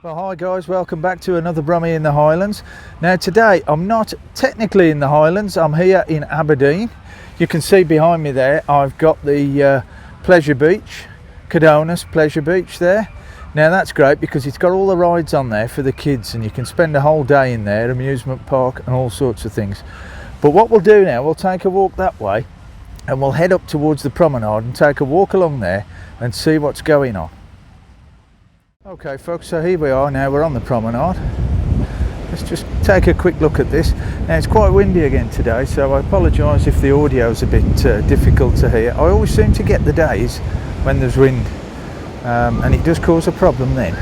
Well, hi guys, welcome back to another Brummie in the Highlands. Now today I'm not technically in the Highlands, I'm here in Aberdeen. You can see behind me there I've got the pleasure beach, Cadonis Pleasure Beach there. Now that's great because it's got all the rides on there for the kids and you can spend a whole day in there, amusement park and all sorts of things. But what we'll do now, we'll take a walk that way and we'll head up towards the promenade and take a walk along there and see what's going on. Okay folks, so here we are now, we're on the promenade. Let's just take a quick look at this. Now it's quite windy again today, so I apologise if the audio's a bit difficult to hear. I always seem to get the days when there's wind and it does cause a problem then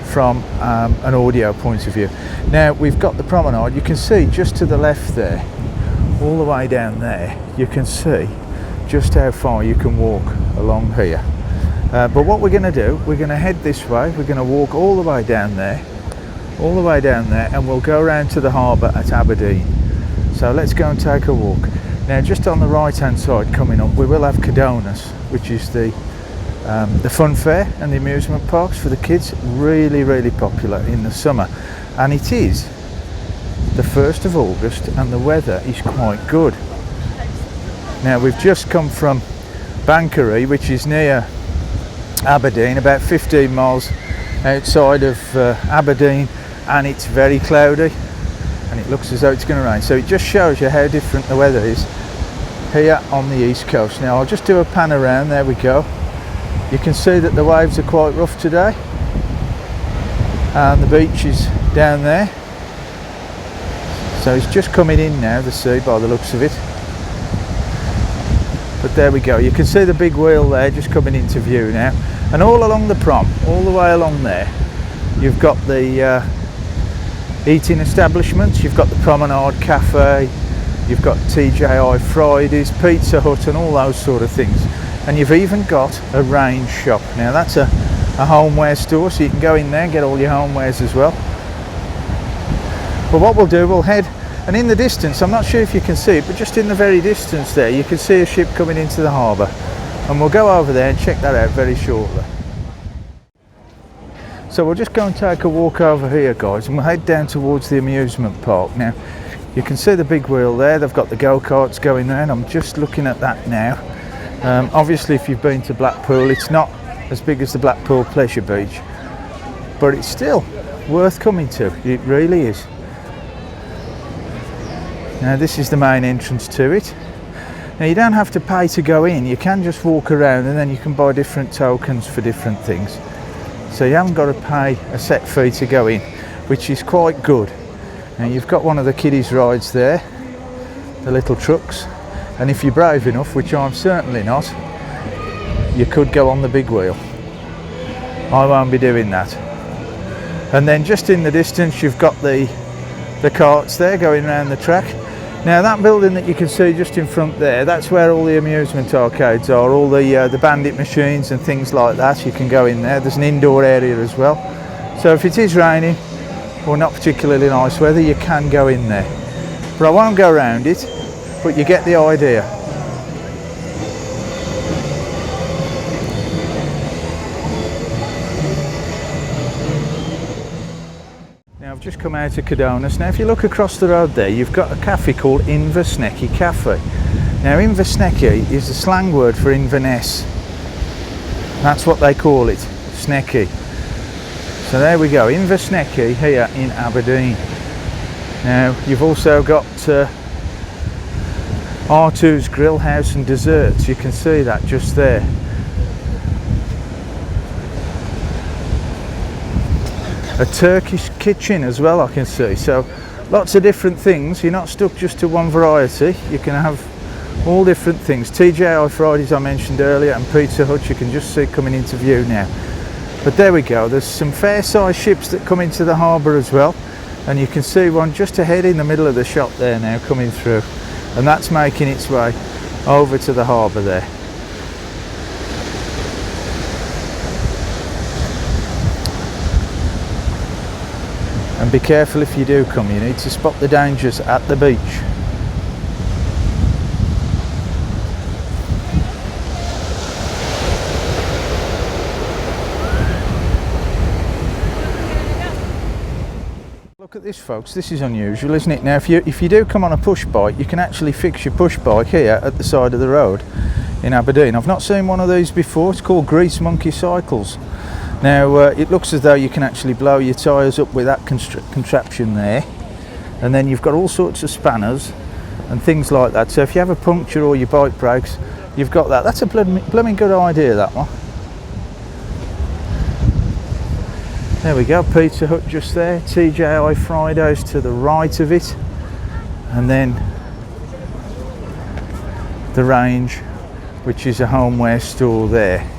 from an audio point of view. Now we've got the promenade, you can see just to the left there, all the way down there, you can see just how far you can walk along here. But what we're going to do, we're going to head this way, we're going to walk all the way down there, and we'll go around to the harbour at Aberdeen. So let's go and take a walk. Now just on the right hand side coming up, we will have Cadonis, which is the fun fair and the amusement parks for the kids, really popular in the summer. And it is the 1st of August and the weather is quite good. Now we've just come from Bankery, which is near Aberdeen, about 15 miles outside of Aberdeen, and it's very cloudy and it looks as though it's going to rain, so it just shows you how different the weather is here on the east coast. Now I'll just do a pan around, there we go. You can see that the waves are quite rough today and the beach is down there, so it's just coming in now, the sea, by the looks of it. But there we go, you can see the big wheel there just coming into view now, and all along the prom, all the way along there, you've got the eating establishments, you've got the Promenade Cafe, you've got TJI Fridays, Pizza Hut and all those sort of things, and you've even got a range shop. Now that's a homeware store, so you can go in there and get all your homewares as well. But what we'll do, we'll head, and in the distance, I'm not sure if you can see it, but just in the very distance there, you can see a ship coming into the harbour. And we'll go over there and check that out very shortly. So we'll just go and take a walk over here, guys, and we'll head down towards the amusement park. Now, you can see the big wheel there, they've got the go-karts going there, and I'm just looking at that now. Obviously, if you've been to Blackpool, it's not as big as the Blackpool Pleasure Beach, but it's still worth coming to, it really is. Now this is the main entrance to it. Now you don't have to pay to go in, you can just walk around and then you can buy different tokens for different things. So you haven't got to pay a set fee to go in, which is quite good. Now you've got one of the kiddies rides there, the little trucks, and if you're brave enough, which I'm certainly not, you could go on the big wheel. I won't be doing that. And then just in the distance you've got the carts there going around the track. Now that building that you can see just in front there, that's where all the amusement arcades are, all the bandit machines and things like that. You can go in there, there's an indoor area as well. So if it is raining or not particularly nice weather, you can go in there. But I won't go around it, but you get the idea. I've just come out of Cadonis. Now if you look across the road there, you've got a cafe called Inverness Cafe. Now Inverness is the slang word for Inverness. That's what they call it, Snecky. So there we go, Inverness here in Aberdeen. Now you've also got R2's Grill House and Desserts, you can see that just there. A Turkish kitchen as well, I can see, so lots of different things. You're not stuck just to one variety, you can have all different things. TJI Fridays I mentioned earlier and Pizza Hut you can just see coming into view now. But there we go, there's some fair sized ships that come into the harbour as well, and you can see one just ahead in the middle of the shop there now coming through, and that's making its way over to the harbour there. And be careful if you do come, you need to spot the dangers at the beach. Look at this, folks. This is unusual, isn't it? Now if you do come on a push bike, you can actually fix your push bike here at the side of the road in Aberdeen. I've not seen one of these before. It's called Grease Monkey Cycles. Now it looks as though you can actually blow your tyres up with that contraption there, and then you've got all sorts of spanners and things like that, so if you have a puncture or your bike breaks, you've got that. That's a blooming good idea, that one. There we go, Pizza Hut just there, TJI Fridays to the right of it, and then the Range, which is a homeware store there.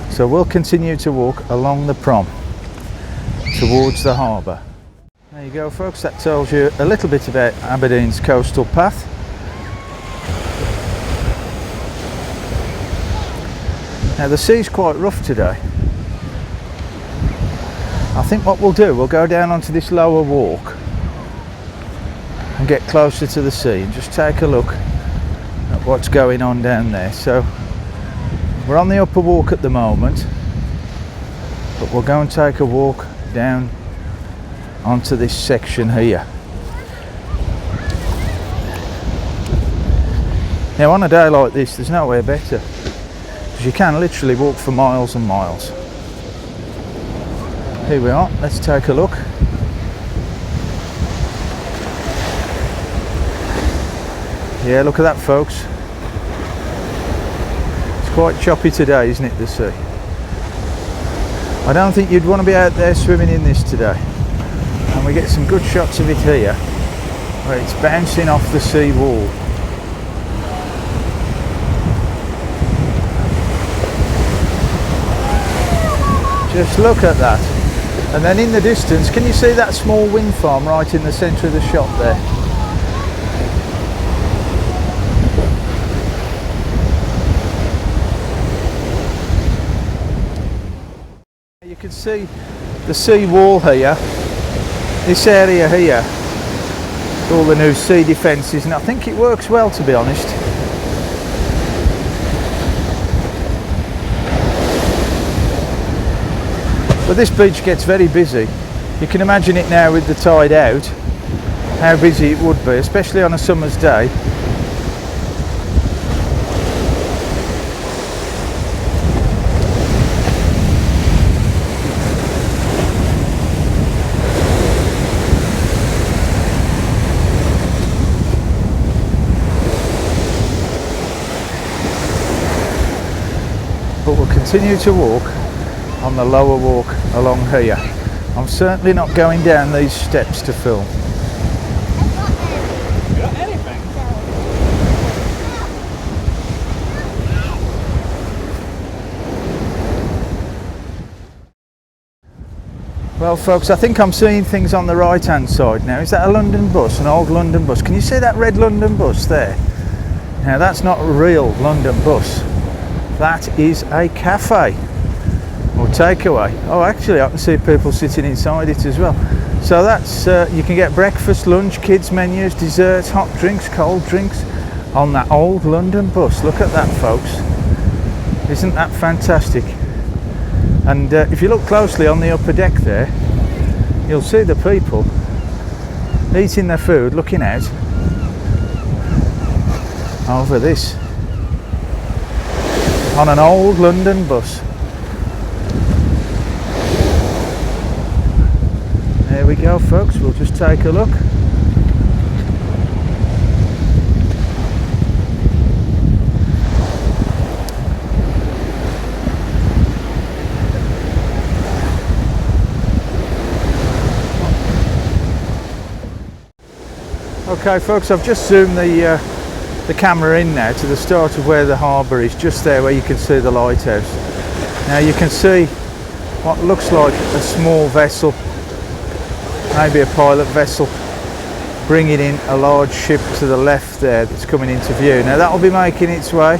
So we'll continue to walk along the prom towards the harbour. There you go, folks, that tells you a little bit about Aberdeen's coastal path. Now the sea's quite rough today. I think what we'll do, we'll go down onto this lower walk and get closer to the sea and just take a look at what's going on down there. So we're on the upper walk at the moment, but we'll go and take a walk down onto this section here. Now on a day like this, there's nowhere better, because you can literally walk for miles and miles. Here we are, let's take a look. Yeah, look at that, folks. It's quite choppy today, isn't it, the sea? I don't think you'd want to be out there swimming in this today. And we get some good shots of it here, where it's bouncing off the sea wall. Just look at that. And then in the distance, can you see that small wind farm right in the centre of the shot there? You can see the sea wall here, this area here, all the new sea defences, and I think it works well, to be honest. But this beach gets very busy. You can imagine it now with the tide out, how busy it would be, especially on a summer's day. But we'll continue to walk on the lower walk along here. I'm certainly not going down these steps to film. Well, folks, I think I'm seeing things on the right hand side now. Is that a London bus, an old London bus? Can you see that red London bus there? Now that's not a real London bus. That is a cafe or takeaway. Oh, actually I can see people sitting inside it as well. So that's you can get breakfast, lunch, kids menus, desserts, hot drinks, cold drinks on that old London bus. Look at that, folks. Isn't that fantastic? And if you look closely on the upper deck there, you'll see the people eating their food, looking out over this on an old London bus. There we go, folks, we'll just take a look. Okay, folks, I've just zoomed the camera in now to the start of where the harbour is, just there where you can see the lighthouse. Now you can see what looks like a small vessel, maybe a pilot vessel, bringing in a large ship to the left there that's coming into view. Now that will be making its way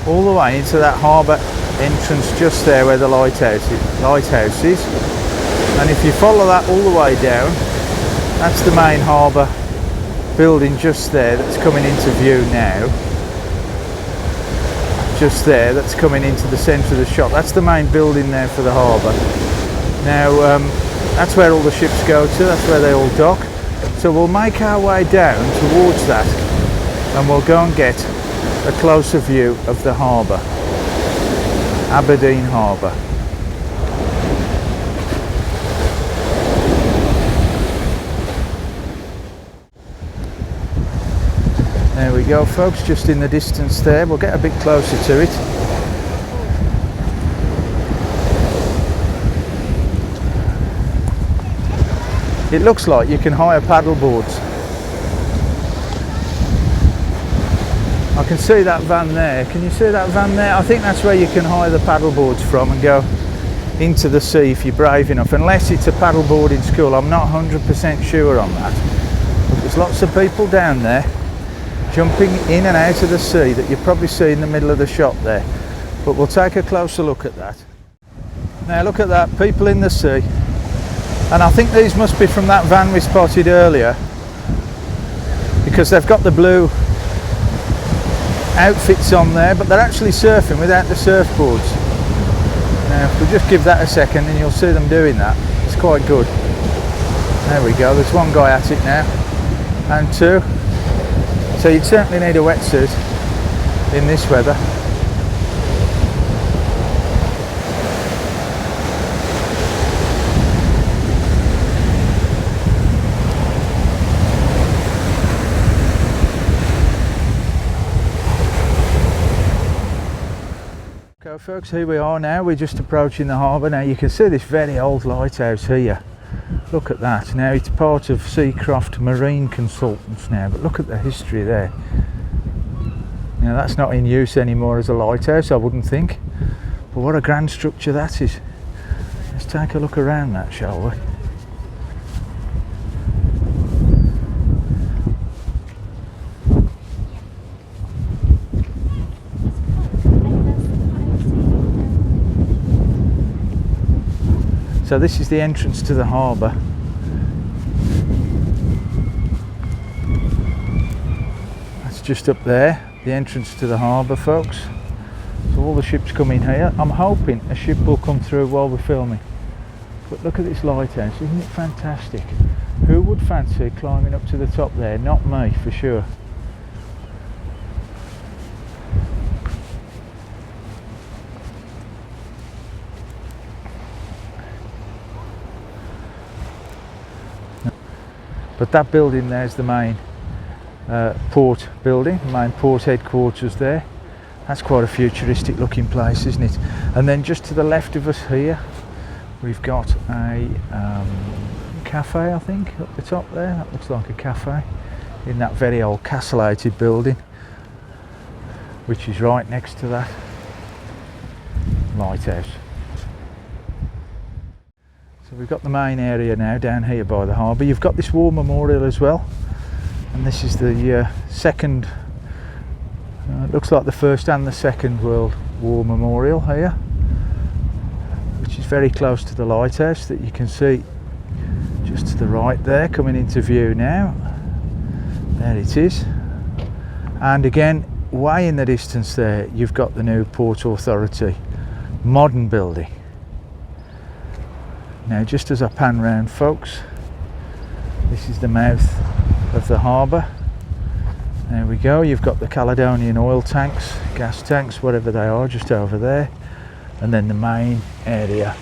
all the way into that harbour entrance just there where the lighthouse is. And if you follow that all the way down, that's the main harbour building just there that's coming into view now. Just there, that's coming into the centre of the shot. That's the main building there for the harbour. Now That's where all the ships go to, that's where they all dock. So we'll make our way down towards that and we'll go and get a closer view of the harbour, Aberdeen Harbour. There we go folks, just in the distance there. We'll get a bit closer to it. It looks like you can hire paddle boards. I can see that van there. Can you see that van there? I think that's where you can hire the paddle boards from and go into the sea if you're brave enough. Unless it's a paddle boarding school, I'm not 100% sure on that. But there's lots of people down there jumping in and out of the sea that you probably see in the middle of the shop there. But we'll take a closer look at that. Now look at that, people in the sea. And I think these must be from that van we spotted earlier, because they've got the blue outfits on there, but they're actually surfing without the surfboards. Now if we just give that a second and you'll see them doing that. It's quite good. There we go, there's one guy at it now, and two. So you'd certainly need a wetsuit in this weather. Okay folks, here we are now, we're just approaching the harbour. Now you can see this very old lighthouse here. Look at that. Now it's part of Seacroft Marine Consultants now, but look at the history there. Now that's not in use anymore as a lighthouse, I wouldn't think. But what a grand structure that is. Let's take a look around that, shall we? So this is the entrance to the harbour. That's just up there, the entrance to the harbour folks. So all the ships come in here. I'm hoping a ship will come through while we're filming. But look at this lighthouse, isn't it fantastic? Who would fancy climbing up to the top there? Not me, for sure. But that building there is the main port building, the main port headquarters there. That's quite a futuristic looking place, isn't it? And then just to the left of us here, we've got a cafe, I think, up the top there. That looks like a cafe in that very old castellated building, which is right next to that lighthouse. So we've got the main area now down here by the harbour. You've got this war memorial as well, and this is the second, it looks like the First and the Second World War memorial here, which is very close to the lighthouse that you can see just to the right there, coming into view now. There it is. And again, way in the distance there, you've got the new Port Authority modern building. Now just as I pan round folks, this is the mouth of the harbour. There we go, you've got the Caledonian oil tanks, gas tanks, whatever they are, just over there. And then the main area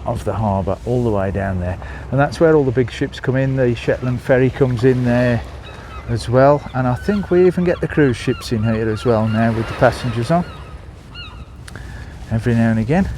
of the harbour all the way down there. And that's where all the big ships come in. The Shetland ferry comes in there as well. And I think we even get the cruise ships in here as well now with the passengers on. Every now and again.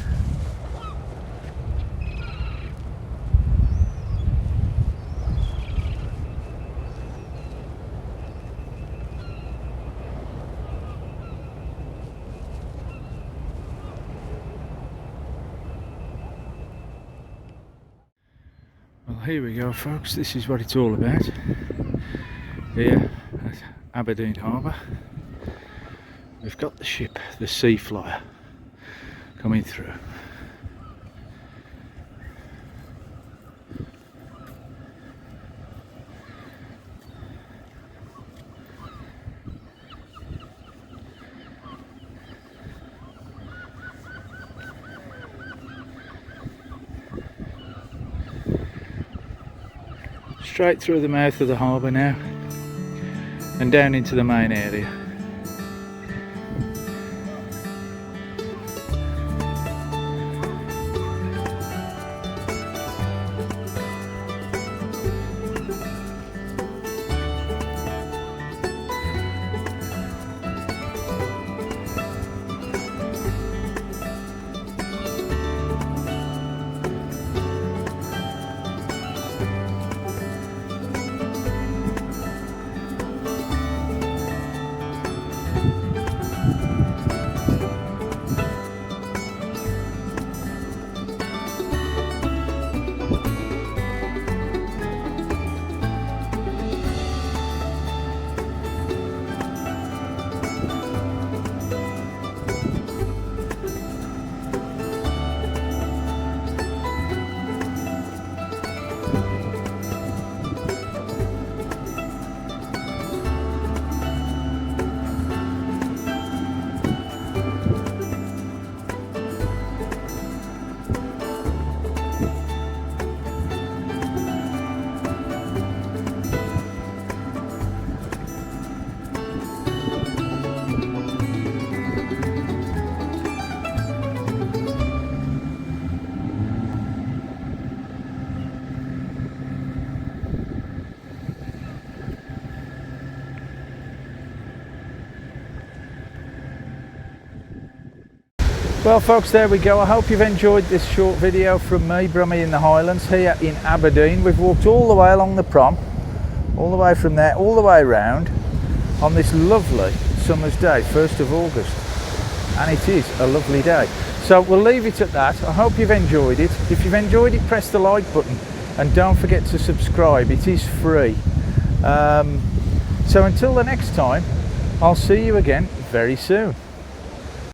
Well, here we go folks, this is what it's all about here at Aberdeen Harbour. We've got the ship, the Sea Flyer, coming through. straight through the mouth of the harbour now and down into the main area. Well folks, there we go. I hope you've enjoyed this short video from me, Brummie in the Highlands, here in Aberdeen. We've walked all the way along the prom, all the way from there, all the way around on this lovely summer's day, 1st of August. And it is a lovely day. So we'll leave it at that. I hope you've enjoyed it. If you've enjoyed it, press the like button and don't forget to subscribe. It is free. So until the next time, I'll see you again very soon.